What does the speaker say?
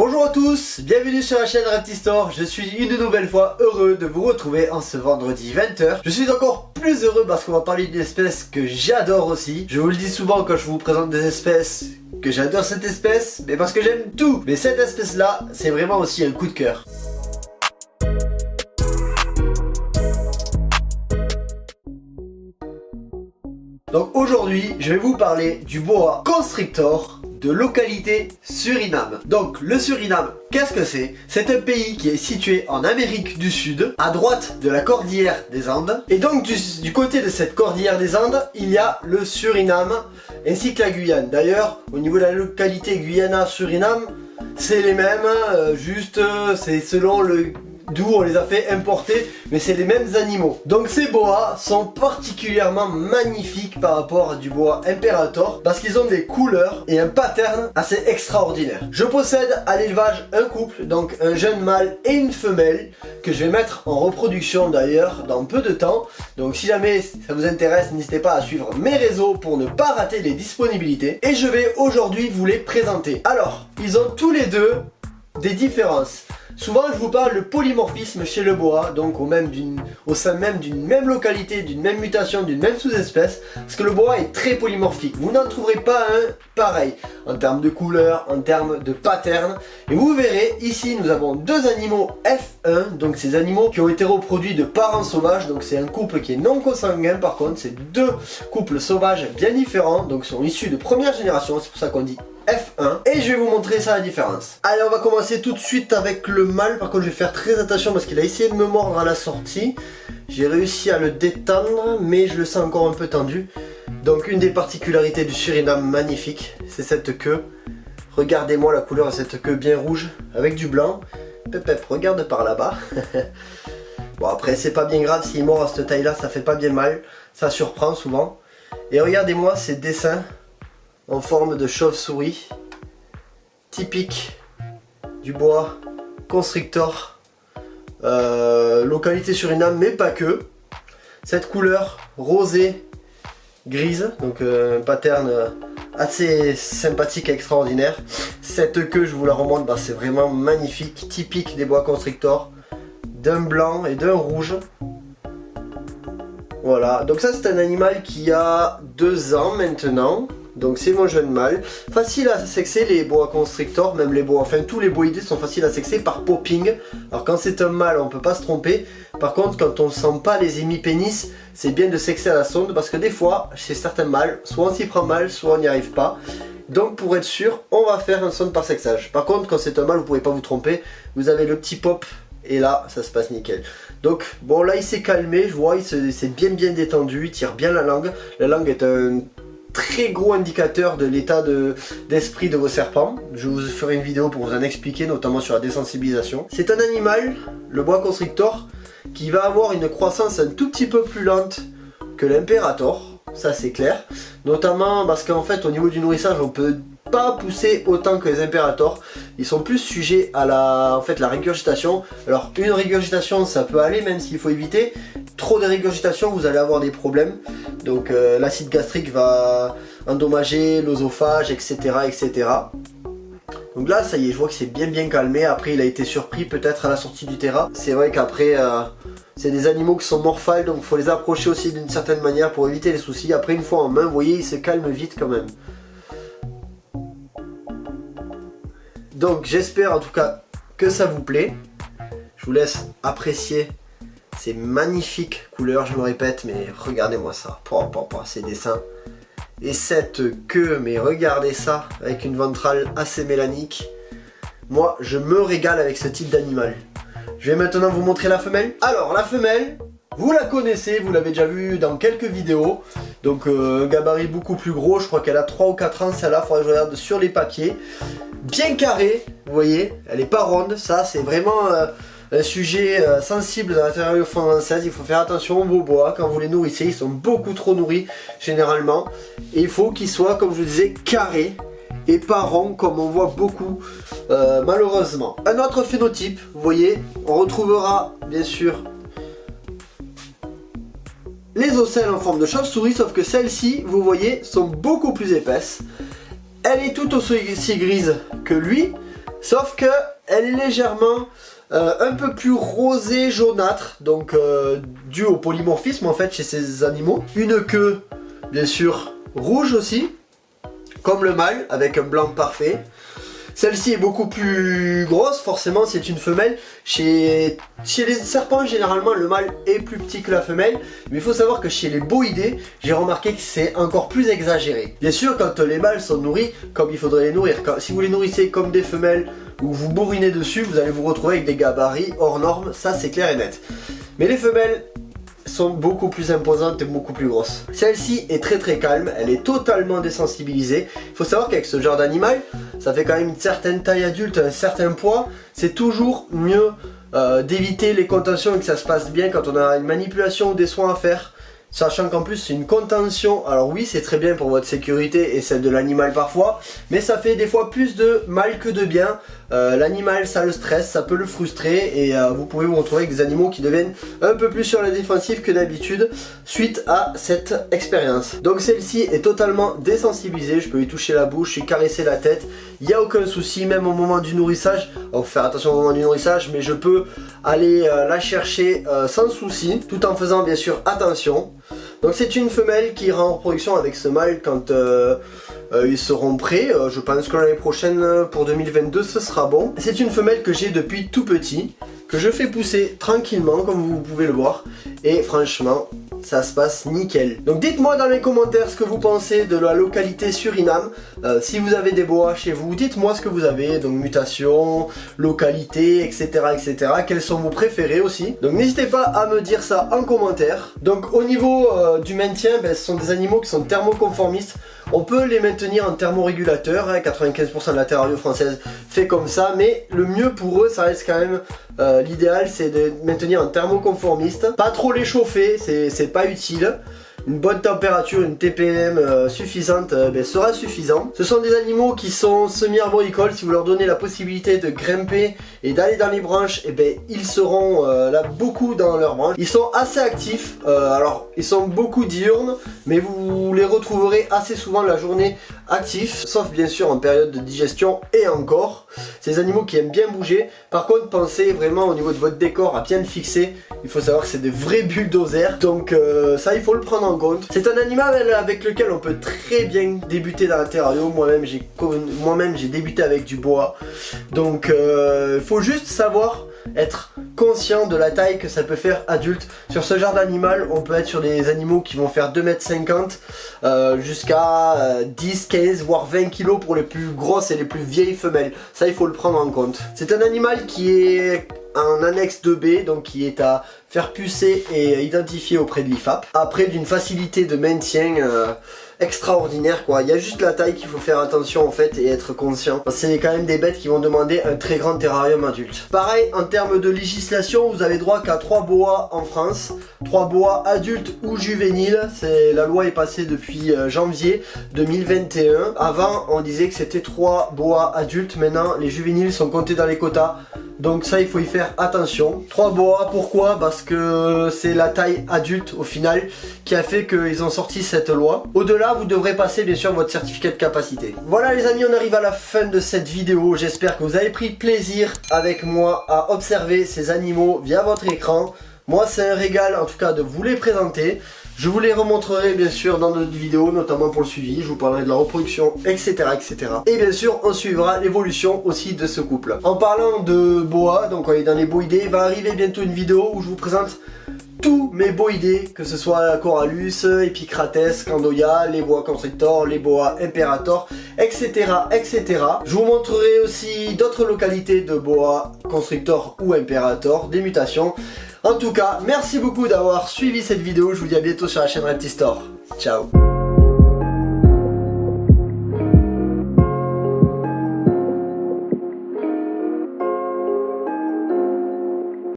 Bonjour à tous, bienvenue sur la chaîne Raptistore. Je suis une nouvelle fois heureux de vous retrouver en ce vendredi 20h. Je suis encore plus heureux parce qu'on va parler d'une espèce que j'adore aussi. Je vous le dis souvent quand je vous présente des espèces que j'adore cette espèce, mais parce que j'aime tout. Mais cette espèce là, c'est vraiment aussi un coup de cœur. Donc aujourd'hui, je vais vous parler du boa constrictor de localité Suriname. Donc le Suriname, qu'est-ce que c'est? C'est un pays qui est situé en Amérique du Sud, à droite de la cordillère des Andes. Et donc du côté de cette cordillère des Andes, il y a le Suriname ainsi que la Guyane. D'ailleurs, au niveau de la localité Guyana-Suriname, c'est les mêmes, c'est selon d'où on les a fait importer, mais c'est les mêmes animaux. Donc ces boas sont particulièrement magnifiques par rapport à du boa imperator parce qu'ils ont des couleurs et un pattern assez extraordinaire. Je possède à l'élevage un couple, donc un jeune mâle et une femelle que je vais mettre en reproduction d'ailleurs dans peu de temps. Donc si jamais ça vous intéresse, n'hésitez pas à suivre mes réseaux pour ne pas rater les disponibilités. Et je vais aujourd'hui vous les présenter. Alors, ils ont tous les deux des différences. Souvent je vous parle de polymorphisme chez le boa, donc au sein même d'une même localité, d'une même mutation, d'une même sous-espèce, parce que le boa est très polymorphique. Vous n'en trouverez pas un pareil, en termes de couleur, en termes de pattern. Et vous verrez, ici nous avons deux animaux F1, donc ces animaux qui ont été reproduits de parents sauvages, donc c'est un couple qui est non consanguin par contre, c'est deux couples sauvages bien différents, donc sont issus de première génération, c'est pour ça qu'on dit F1, et je vais vous montrer ça la différence. Allez, on va commencer tout de suite avec le mâle. Par contre je vais faire très attention parce qu'il a essayé de me mordre à la sortie. J'ai réussi à le détendre mais je le sens encore un peu tendu. Donc une des particularités du Suriname magnifique, c'est cette queue. Regardez-moi la couleur de cette queue bien rouge avec du blanc. Pep, regarde par là-bas. Bon après c'est pas bien grave, s'il mord à cette taille là ça fait pas bien mal. Ça surprend souvent. Et regardez-moi ces dessins en forme de chauve-souris, typique du boa constrictor, localité Suriname, mais pas que. Cette couleur rosée, grise, donc un pattern assez sympathique et extraordinaire. Cette queue, je vous la remonte, c'est vraiment magnifique, typique des boa constrictor, d'un blanc et d'un rouge. Voilà, donc ça c'est un animal qui a 2 ans maintenant. Donc c'est mon jeune mâle. Facile à sexer les boa constrictors, même les boas, enfin tous les boidés sont faciles à sexer par popping. Alors quand c'est un mâle on peut pas se tromper. Par contre quand on sent pas les hémipénis, c'est bien de sexer à la sonde parce que des fois chez certains mâles, soit on s'y prend mal, soit on n'y arrive pas. Donc pour être sûr, on va faire un sonde par sexage. Par contre quand c'est un mâle vous pouvez pas vous tromper, vous avez le petit pop et là ça se passe nickel. Donc bon là il s'est calmé, je vois il s'est bien détendu, il tire bien la langue. La langue est un très gros indicateur de l'état d'esprit de vos serpents. Je vous ferai une vidéo pour vous en expliquer, notamment sur la désensibilisation. C'est un animal, le boa constrictor, qui va avoir une croissance un tout petit peu plus lente que l'imperator, ça c'est clair. Notamment parce qu'en fait au niveau du nourrissage on peut pas pousser autant que les impérators. Ils sont plus sujets à la régurgitation. Alors une régurgitation ça peut aller même s'il faut éviter. Trop de régurgitation vous allez avoir des problèmes. Donc l'acide gastrique va endommager l'œsophage, etc. etc. Donc là ça y est, je vois que c'est bien calmé. Après il a été surpris peut-être à la sortie du terrain. C'est vrai qu'après c'est des animaux qui sont morphales, donc il faut les approcher aussi d'une certaine manière pour éviter les soucis. Après une fois en main, vous voyez il se calme vite quand même. Donc j'espère en tout cas que ça vous plaît. Je vous laisse apprécier ces magnifiques couleurs, je me répète, mais regardez-moi ça. Ces dessins. Et cette queue, mais regardez ça, avec une ventrale assez mélanique. Moi, je me régale avec ce type d'animal. Je vais maintenant vous montrer la femelle. Alors la femelle, vous la connaissez, vous l'avez déjà vu dans quelques vidéos. Donc un gabarit beaucoup plus gros, je crois qu'elle a 3 ou 4 ans celle-là, il faudrait que je regarde sur les papiers. Bien carrée, vous voyez, elle n'est pas ronde, ça c'est vraiment un sujet sensible dans la théorie française. Il faut faire attention vos bois, quand vous les nourrissez, ils sont beaucoup trop nourris généralement. Et il faut qu'ils soient, comme je vous disais, carrés et pas ronds comme on voit beaucoup malheureusement. Un autre phénotype, vous voyez, on retrouvera bien sûr les ocelles en forme de chauve-souris, sauf que celles-ci, vous voyez, sont beaucoup plus épaisses. Elle est tout aussi grise que lui, Sauf que elle est légèrement un peu plus rosée jaunâtre, donc dû au polymorphisme en fait chez ces animaux. Une queue bien sûr rouge aussi, comme le mâle, avec un blanc parfait. Celle-ci est beaucoup plus grosse, forcément c'est une femelle. Chez les serpents, généralement, le mâle est plus petit que la femelle. Mais il faut savoir que chez les boïdés, j'ai remarqué que c'est encore plus exagéré. Bien sûr, quand les mâles sont nourris comme il faudrait les nourrir, si vous les nourrissez comme des femelles ou vous bourrinez dessus, vous allez vous retrouver avec des gabarits hors normes, ça c'est clair et net. Mais les femelles sont beaucoup plus imposantes et beaucoup plus grosses. Celle-ci est très calme, elle est totalement désensibilisée. Il faut savoir qu'avec ce genre d'animal, ça fait quand même une certaine taille adulte, un certain poids, c'est toujours mieux d'éviter les contentions et que ça se passe bien quand on a une manipulation ou des soins à faire. Sachant qu'en plus c'est une contention, alors oui c'est très bien pour votre sécurité et celle de l'animal parfois, mais ça fait des fois plus de mal que de bien. L'animal ça le stresse, ça peut le frustrer et vous pouvez vous retrouver avec des animaux qui deviennent un peu plus sur la défensive que d'habitude suite à cette expérience. Donc celle-ci est totalement désensibilisée, je peux lui toucher la bouche, lui caresser la tête, il n'y a aucun souci, même au moment du nourrissage. Il faut faire attention au moment du nourrissage, mais je peux aller la chercher sans souci, tout en faisant bien sûr attention. Donc c'est une femelle qui ira en reproduction avec ce mâle quand ils seront prêts. Je pense que l'année prochaine, pour 2022, ce sera bon. C'est une femelle que j'ai depuis tout petit, que je fais pousser tranquillement, comme vous pouvez le voir. Et franchement, ça se passe nickel. Donc dites-moi dans les commentaires ce que vous pensez de la localité Suriname. Si vous avez des boas chez vous, dites-moi ce que vous avez. Donc mutation, localité, etc. etc. Quels sont vos préférés aussi. Donc n'hésitez pas à me dire ça en commentaire. Donc au niveau du maintien, ce sont des animaux qui sont thermoconformistes. On peut les maintenir en thermorégulateur, 95% de la terrario française fait comme ça, mais le mieux pour eux, ça reste quand même l'idéal, c'est de maintenir en thermoconformiste. Pas trop les chauffer, c'est pas utile. Une bonne température, une TPM suffisante sera suffisant. Ce sont des animaux qui sont semi-arboricoles. Si vous leur donnez la possibilité de grimper et d'aller dans les branches, ils seront là beaucoup dans leurs branches. Ils sont assez actifs, alors ils sont beaucoup diurnes, mais vous les retrouverez assez souvent la journée actifs, sauf bien sûr en période de digestion et encore. C'est des animaux qui aiment bien bouger. Par contre, pensez vraiment au niveau de votre décor à bien le fixer. Il faut savoir que c'est des vrais bulldozers, donc ça il faut le prendre en compte. C'est un animal avec lequel on peut très bien débuter dans la terrario. Moi-même j'ai débuté avec du boa, donc il faut juste savoir être conscient de la taille que ça peut faire adulte. Sur ce genre d'animal, on peut être sur des animaux qui vont faire 2,50 m jusqu'à 10, 15 voire 20 kg pour les plus grosses et les plus vieilles femelles. Ça il faut le prendre en compte. C'est un animal qui est en annexe 2B, donc qui est à faire pucer et identifier auprès de l'IFAP. Après, d'une facilité de maintien extraordinaire quoi. Il y a juste la taille qu'il faut faire attention en fait et être conscient. C'est quand même des bêtes qui vont demander un très grand terrarium adulte. Pareil, en termes de législation, vous avez droit qu'à 3 boas en France. 3 boas adultes ou juvéniles. La loi est passée depuis janvier 2021. Avant, on disait que c'était 3 boas adultes. Maintenant, les juvéniles sont comptés dans les quotas. Donc ça il faut y faire attention. 3 boas, pourquoi? Parce que c'est la taille adulte au final qui a fait qu'ils ont sorti cette loi. Au-delà, vous devrez passer bien sûr votre certificat de capacité. Voilà les amis, on arrive à la fin de cette vidéo. J'espère que vous avez pris plaisir avec moi à observer ces animaux via votre écran. Moi c'est un régal en tout cas de vous les présenter. Je vous les remontrerai bien sûr dans d'autres vidéos, notamment pour le suivi, je vous parlerai de la reproduction, etc. etc. Et bien sûr, on suivra l'évolution aussi de ce couple. En parlant de boa, donc on est dans les boïdés, il va arriver bientôt une vidéo où je vous présente tous mes boïdés, que ce soit Corallus, Epicrates, Candoya, les boa constrictor, les boa imperator, etc. etc. Je vous montrerai aussi d'autres localités de boa constrictor ou imperator, des mutations. En tout cas, merci beaucoup d'avoir suivi cette vidéo, je vous dis à bientôt sur la chaîne Reptistore. Ciao.